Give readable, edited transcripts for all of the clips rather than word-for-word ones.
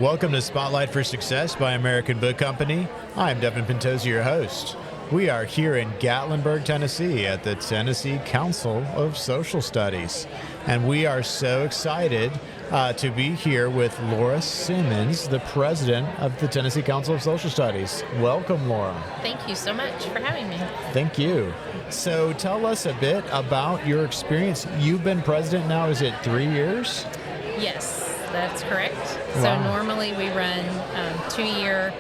Welcome to Spotlight for Success by American Book Company. I'm Devin Pentosi, your host. We are here in Gatlinburg, Tennessee at the Tennessee Council of Social Studies. And we are so excited to be here with Laura Simmons, the president of the Tennessee Council of Social Studies. Welcome, Laura. Thank you so much for having me. Thank you. So tell us a bit about your experience. You've been president now, is it 3 years? Yes, that's correct. Wow. So normally we run 2-year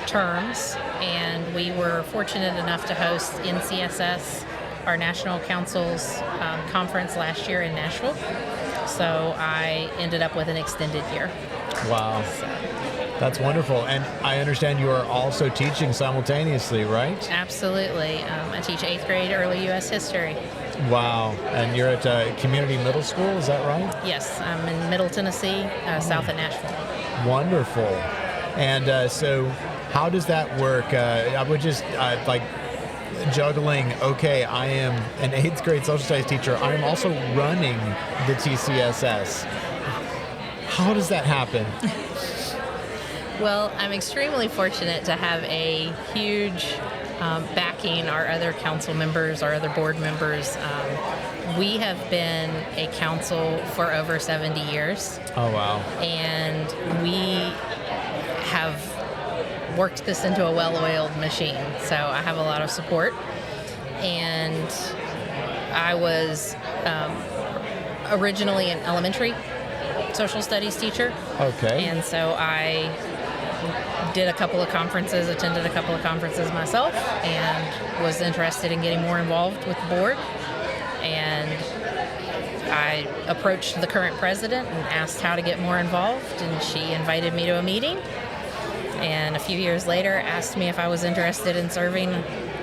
terms, and we were fortunate enough to host NCSS, our National Council's conference last year in Nashville. So I ended up with an extended year. Wow. That's wonderful. And I understand you are also teaching simultaneously, right? Absolutely. I teach 8th grade early U.S. history. Wow. And you're at community middle school, is that right? Yes, I'm in Middle Tennessee, south of Nashville. Wonderful. And so how does that work? I would just like juggling, okay, I am an 8th grade social studies teacher. I am also running the TCSS. How does that happen? Well, I'm extremely fortunate to have a huge backing our other council members, our other board members. We have been a council for over 70 years. Oh, wow. And we have worked this into a well-oiled machine. So I have a lot of support. And I was originally an elementary social studies teacher. Okay. And so I attended a couple of conferences myself, and was interested in getting more involved with the board. And I approached the current president and asked how to get more involved, and she invited me to a meeting. And a few years later, asked me if I was interested in serving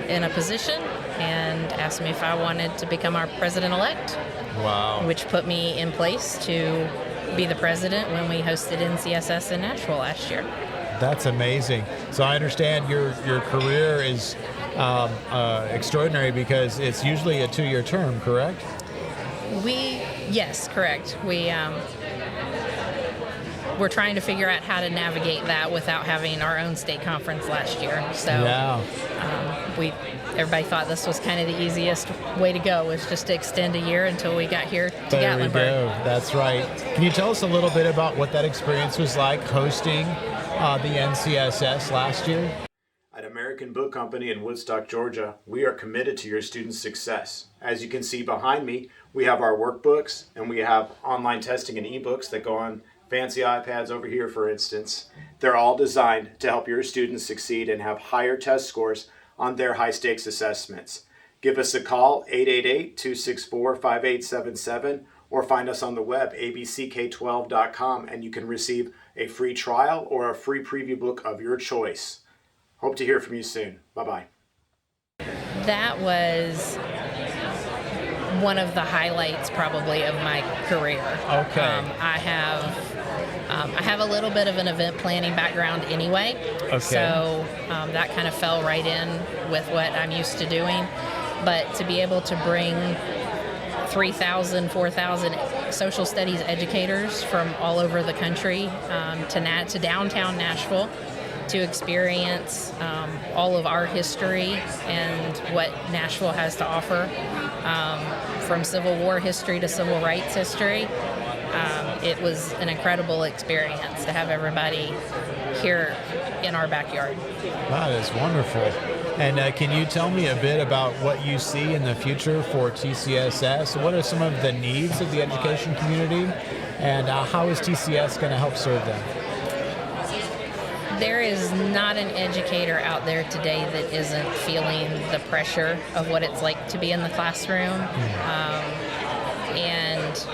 in a position, and asked me if I wanted to become our president-elect. Wow. Which put me in place to be the president when we hosted NCSS in Nashville last year. That's amazing. So I understand your career is extraordinary because it's usually a 2-year term, correct? Yes, correct. We're trying to figure out how to navigate that without having our own state conference last year. So yeah. Everybody thought this was kind of the easiest way to go, was just to extend a year until we got here to Gatlinburg. Gatlinburg. There we go. That's right. Can you tell us a little bit about what that experience was like hosting the NCSS last year? At American Book Company in Woodstock, Georgia, we are committed to your students' success. As you can see behind me, we have our workbooks, and we have online testing and ebooks that go on fancy iPads over here, for instance. They're all designed to help your students succeed and have higher test scores on their high-stakes assessments. Give us a call, 888-264-5877, or find us on the web, abck12.com, and you can receive a free trial or a free preview book of your choice. Hope to hear from you soon. Bye-bye. That was one of the highlights probably of my career. Okay. I have a little bit of an event planning background anyway. Okay. So that kind of fell right in with what I'm used to doing. But to be able to bring 3,000, 4,000 social studies educators from all over the country to downtown Nashville to experience all of our history and what Nashville has to offer, from Civil War history to civil rights history. It was an incredible experience to have everybody here in our backyard. That is wonderful. And can you tell me a bit about what you see in the future for TCSS? What are some of the needs of the education community? And how is TCS going to help serve them? There is not an educator out there today that isn't feeling the pressure of what it's like to be in the classroom. And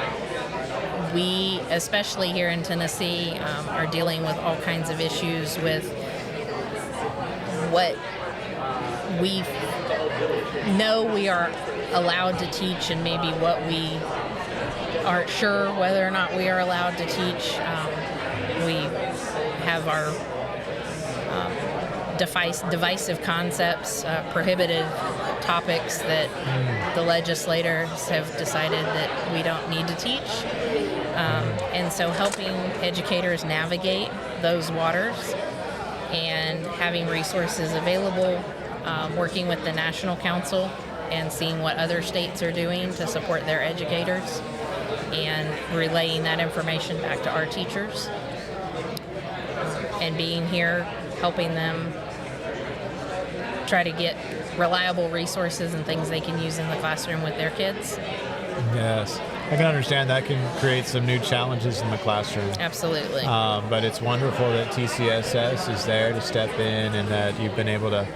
we, especially here in Tennessee, are dealing with all kinds of issues with what we know we are allowed to teach and maybe what we aren't sure whether or not we are allowed to teach. We have our divisive concepts, prohibited topics that the legislators have decided that we don't need to teach. And so helping educators navigate those waters and having resources available, working with the National Council and seeing what other states are doing to support their educators and relaying that information back to our teachers, and being here helping them try to get reliable resources and things they can use in the classroom with their kids. Yes. I can understand that can create some new challenges in the classroom. Absolutely. But it's wonderful that TCSS is there to step in and that you've been able to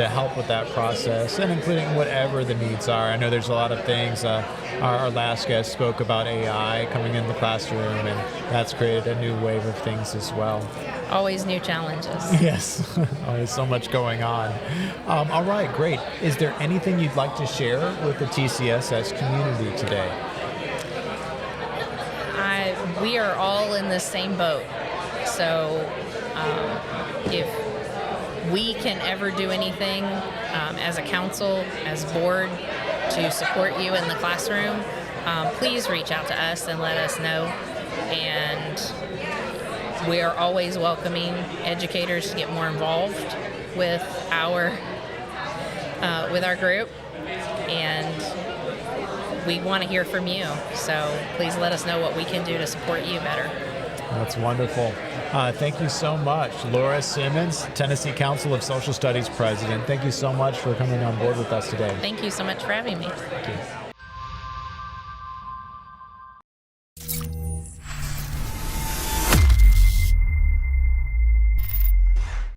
help with that process, and including whatever the needs are. I know there's a lot of things. Our last guest spoke about AI coming in the classroom, and that's created a new wave of things as well. Always new challenges. Yes, always so much going on. All right, great. Is there anything you'd like to share with the TCSS community today? We are all in the same boat. So if we can ever do anything as a council, as board, to support you in the classroom, please reach out to us and let us know. And we are always welcoming educators to get more involved with our group, and we want to hear from you. So please let us know what we can do to support you better. That's wonderful. Thank you so much. Laura Simmons, Tennessee Council of Social Studies President. Thank you so much for coming on board with us today. Thank you so much for having me. Thank you.